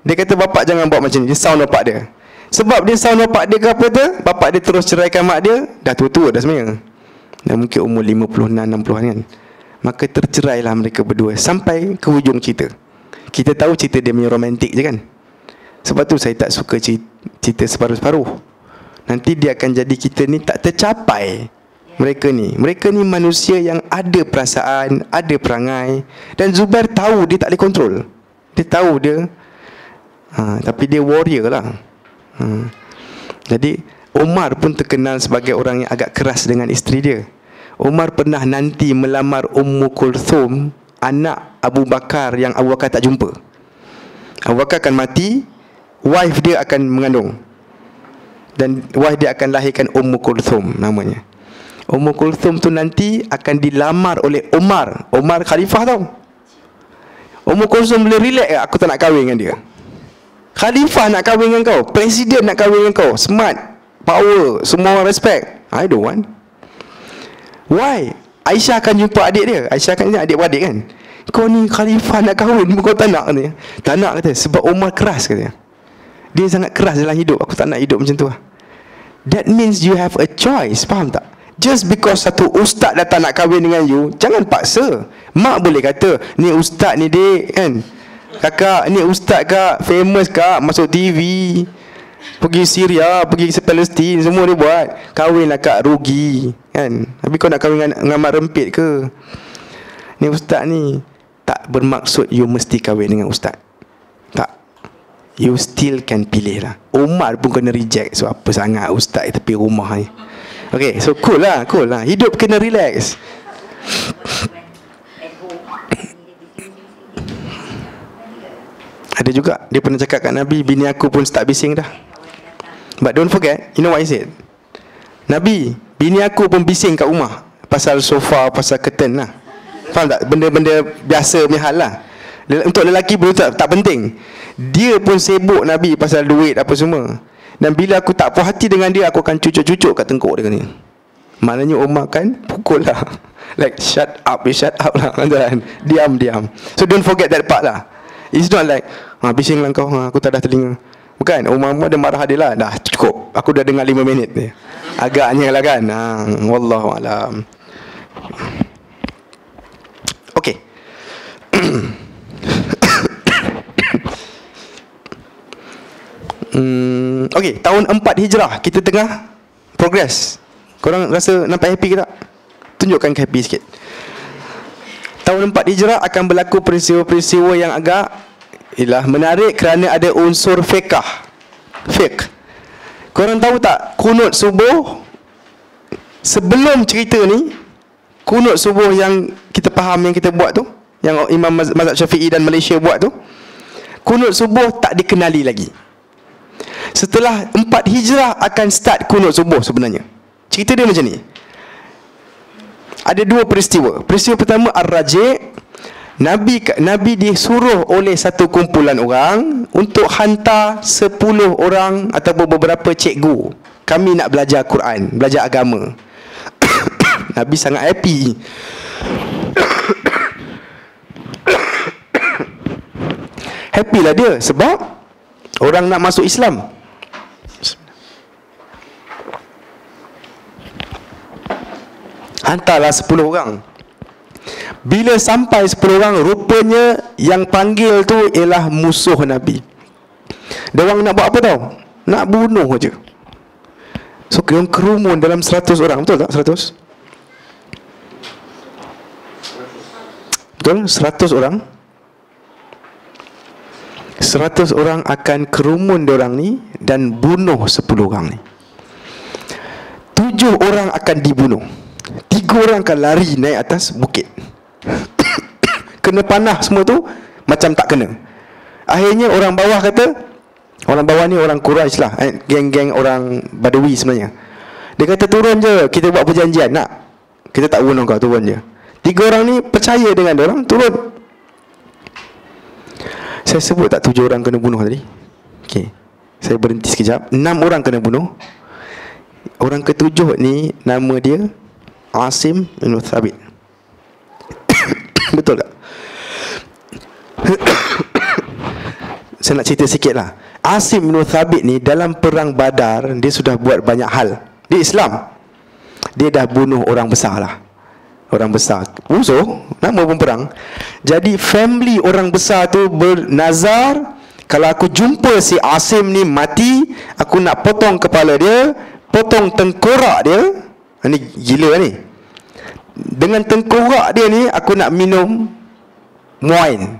Dia kata bapak jangan buat macam ni. Dia sound bapak dia. Sebab dia sound bapak dia ke apa tu, bapak dia terus ceraikan mak dia. Dah tua-tua dah sebenarnya. Dah mungkin umur 56-60an kan. Maka tercerailah mereka berdua. Sampai ke hujung cerita. Kita tahu cerita dia punya romantik je kan. Sebab tu saya tak suka cerita separuh-separuh. Nanti dia akan jadi kita ni tak tercapai. Mereka ni manusia yang ada perasaan, ada perangai. Dan Zubair tahu dia tak boleh kontrol. Dia tahu dia tapi dia warrior lah. Jadi Umar pun terkenal sebagai orang yang agak keras dengan isteri dia. Umar pernah nanti melamar Ummu Kulthum, anak Abu Bakar yang Abu Bakar tak jumpa. Abu Bakar akan mati, wife dia akan mengandung, dan wife dia akan lahirkan Ummu Kulthum namanya. Ummu Kulthum tu nanti akan dilamar oleh Umar. Umar khalifah tau. Ummu Kulthum boleh relax, aku tak nak kahwin dengan dia. Khalifah nak kahwin dengan kau, presiden nak kahwin dengan kau, smart, power, semua orang respect. I don't want. Why? Aisyah akan jumpa adik dia. Aisyah akan jumpa adik-beradik kan. Kau ni khalifah nak kahwin, kau tak nak katanya. Tak nak kata, sebab Umar keras katanya. Dia sangat keras dalam hidup. Aku tak nak hidup macam tu lah. That means you have a choice. Faham tak? Just because satu ustaz datang nak kahwin dengan you, jangan paksa. Mak boleh kata, ni ustaz ni dek kan, kakak ni ustaz kak, famous kak, masuk TV, pergi Syria, pergi Palestin, semua dia buat. Kahwinlah kak, rugi kan. Tapi kau nak kahwin dengan mak rempit ke? Ni ustaz ni. Tak bermaksud you mesti kahwin dengan ustaz. Tak. You still can pilih lah. Umar pun kena reject. So apa sangat ustaz tepi rumah ni. Okay, so cool lah. Hidup kena relax. Ada juga dia pernah cakap kat Nabi, bini aku pun start bising dah. But don't forget, you know what he said? Nabi, bini aku pun bising kat rumah pasal sofa, pasal curtain lah. Faham tak? Benda-benda biasa punya hal lah. Untuk lelaki pun tak penting. Dia pun sibuk Nabi pasal duit apa semua. Dan bila aku tak puas hati dengan dia, aku akan cucuk-cucuk kat tengkuk dia ni. Maknanya Umar kan pukul lah. Like shut up lah kan. Diam. So don't forget that part lah. It's not like bising lah kau, aku tak ada telinga. Bukan, Umar dia marah dia lah. Dah cukup, aku dah dengar 5 minit ni. Agaknya lah kan. Wallahualam. Okay. Okay, tahun 4 Hijrah kita tengah progress. Korang rasa nampak happy ke tak? Tunjukkan happy sikit. Tahun 4 Hijrah akan berlaku peristiwa-peristiwa yang agak menarik kerana ada unsur fiqh. Korang tahu tak kunut subuh? Sebelum cerita ni, kunut subuh yang kita faham, yang kita buat tu, yang Imam Mazhab Syafi'i dan Malaysia buat tu, kunut subuh tak dikenali lagi. Setelah 4 Hijrah akan start kunut subuh sebenarnya. Cerita dia macam ni. Ada 2 peristiwa. Peristiwa pertama Ar-Raji'. Nabi disuruh oleh satu kumpulan orang untuk hantar 10 orang ataupun beberapa cikgu. Kami nak belajar Quran, belajar agama. Nabi sangat happy. Happy lah dia sebab Orang nak masuk Islam. Hantarlah 10 orang. Bila sampai 10 orang, rupanya yang panggil tu ialah musuh Nabi. Dia orang nak buat apa tau? Nak bunuh je. So yang kerumun dalam 100 orang. Betul tak 100? Betul? 100 orang. 100 orang akan kerumun dia orang ni dan bunuh 10 orang ni. 7 orang akan dibunuh. 3 orang akan lari naik atas bukit. Kena panah semua tu, macam tak kena. Akhirnya orang bawah kata, orang bawah ni orang Quraisy lah, geng-geng orang Badawi sebenarnya. Dia kata turun je, kita buat perjanjian. Nak, kita tak bunuh kau, turun je. 3 orang ni percaya dengan dia orang, turun. Saya sebut tak 7 orang kena bunuh tadi? Okey, saya berhenti sekejap. 6 orang kena bunuh. Orang ketujuh ni nama dia Asim bin Thabit. Betul tak? Saya nak cerita sikit lah. Asim bin Thabit ni dalam perang Badar, dia sudah buat banyak hal. Dia Islam, dia dah bunuh orang besar lah. Orang besar musuh, nak mau perang. Jadi family orang besar tu bernazar, kalau aku jumpa si Asim ni mati, aku nak potong kepala dia, potong tengkorak dia. Ni gila ni. Dengan tengkorak dia ni, aku nak minum wine.